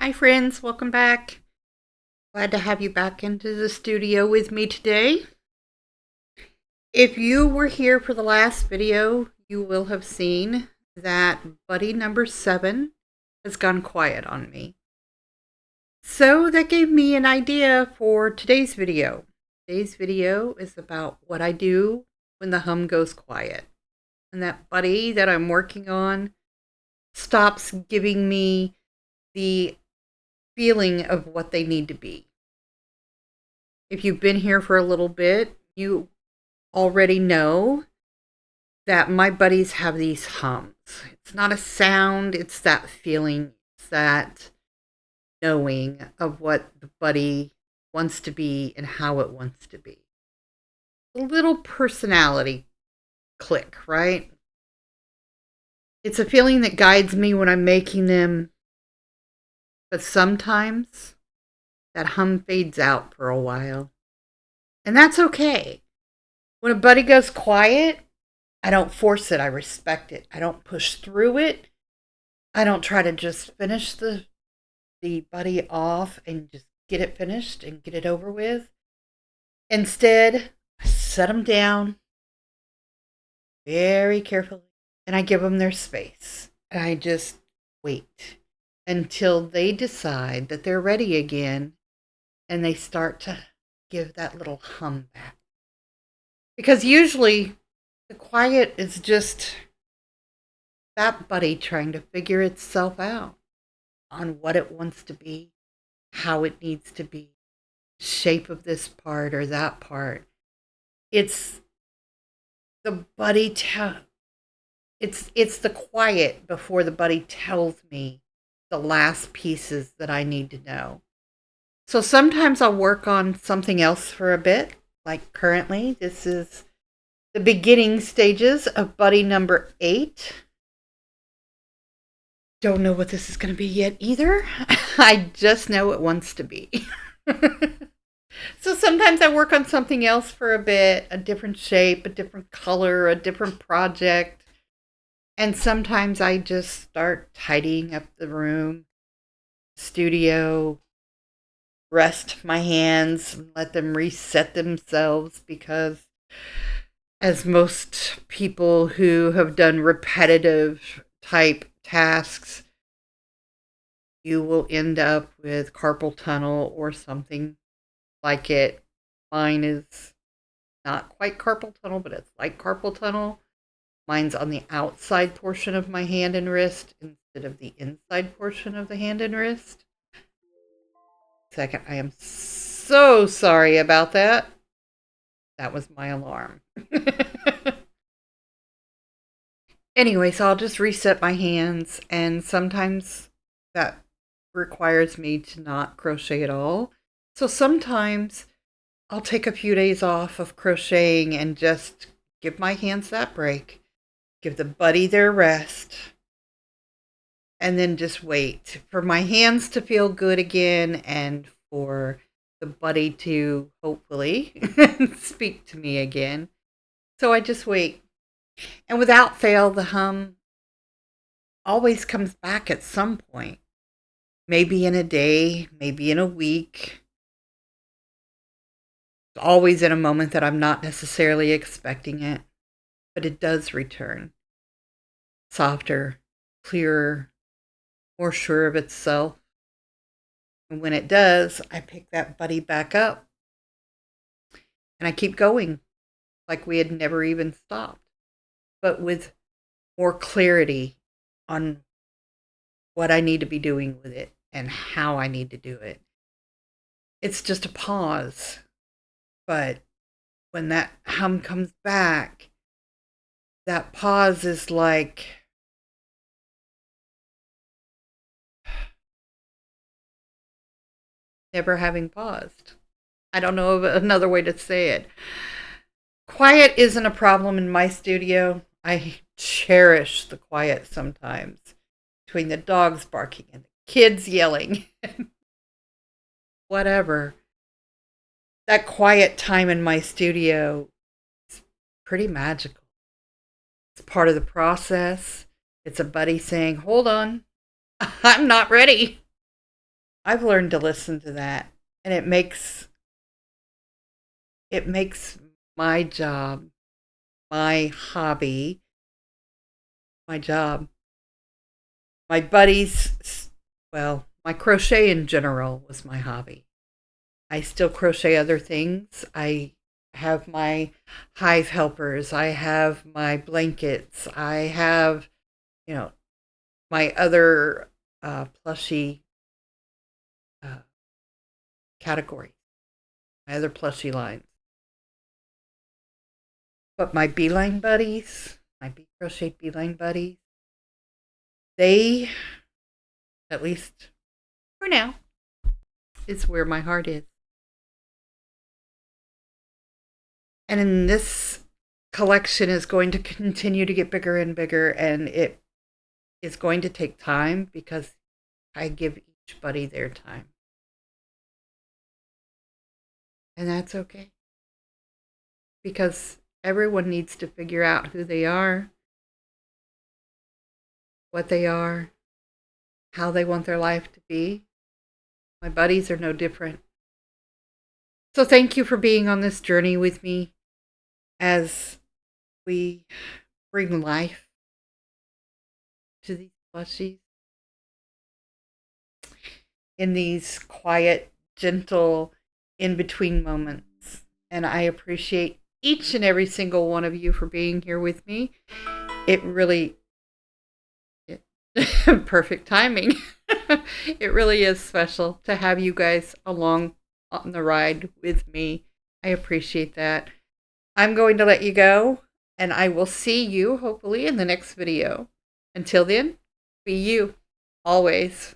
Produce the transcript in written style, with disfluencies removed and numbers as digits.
Hi friends, welcome back. Glad to have you back into the studio with me today. If you were here for the last video, you will have seen that buddy number 7 has gone quiet on me. So that gave me an idea for today's video. Today's video is about what I do when the hum goes quiet. And that buddy that I'm working on stops giving me the feeling of what they need to be. If you've been here for a little bit, you already know that my buddies have these hums. It's not a sound, it's that feeling, it's that knowing of what the buddy wants to be and how it wants to be. A little personality click, right? It's a feeling that guides me when I'm making them, but sometimes that hum fades out for a while. And that's okay. When a buddy goes quiet, I don't force it. I respect it. I don't push through it. I don't try to just finish the buddy off and just get it finished and get it over with. Instead, I set them down very carefully and I give them their space. And I just wait until they decide that they're ready again and they start to give that little hum back. Because usually the quiet is just that buddy trying to figure itself out on what it wants to be, how it needs to be, shape of this part or that part. It's the buddy it's the quiet before the buddy tells me the last pieces that I need to know. So sometimes I'll work on something else for a bit. Like currently, this is the beginning stages of buddy number 8. Don't know what this is going to be yet either. I just know it wants to be. So sometimes I work on something else for a bit, a different shape, a different color, a different project. And sometimes I just start tidying up the room, studio, rest my hands and let them reset themselves, because as most people who have done repetitive type tasks, you will end up with carpal tunnel or something like it. Mine is not quite carpal tunnel, but it's like carpal tunnel. Mine's on the outside portion of my hand and wrist instead of the inside portion of the hand and wrist. Second, I am so sorry about that. That was my alarm. Anyway, so I'll just reset my hands, and sometimes that requires me to not crochet at all. So sometimes I'll take a few days off of crocheting and just give my hands that break, give the buddy their rest, and then just wait for my hands to feel good again and for the buddy to hopefully speak to me again. So I just wait. And without fail, the hum always comes back at some point. Maybe in a day, maybe in a week. It's always in a moment that I'm not necessarily expecting it, but it does return. Softer, clearer, more sure of itself. And when it does, I pick that buddy back up and I keep going like we had never even stopped, but with more clarity on what I need to be doing with it and how I need to do it. It's just a pause, but when that hum comes back, that pause is like never having paused. I don't know of another way to say it. Quiet isn't a problem in my studio. I cherish the quiet sometimes, between the dogs barking and the kids yelling. Whatever. That quiet time in my studio is pretty magical. It's part of the process. It's a buddy saying, hold on, I'm not ready. I've learned to listen to that, and it makes my job, my hobby, my job. My buddies, well, my crochet in general was my hobby. I still crochet other things. I have my hive helpers. I have my blankets. I have, you know, my other plushie uh, category, my other plushie lines. But my beeline buddies, my bee crochet beeline buddies, they, at least for now, is where my heart is. And in this collection is going to continue to get bigger and bigger, and it is going to take time because I give each buddy their time. And that's okay. Because everyone needs to figure out who they are, what they are, how they want their life to be. My buddies are no different. So thank you for being on this journey with me as we bring life to these plushies in these quiet, gentle, in-between moments. And I appreciate each and every single one of you for being here with me. It really, perfect timing. It really is special to have you guys along on the ride with me. I appreciate that. I'm going to let you go, and I will see you hopefully in the next video. Until then, be you, always.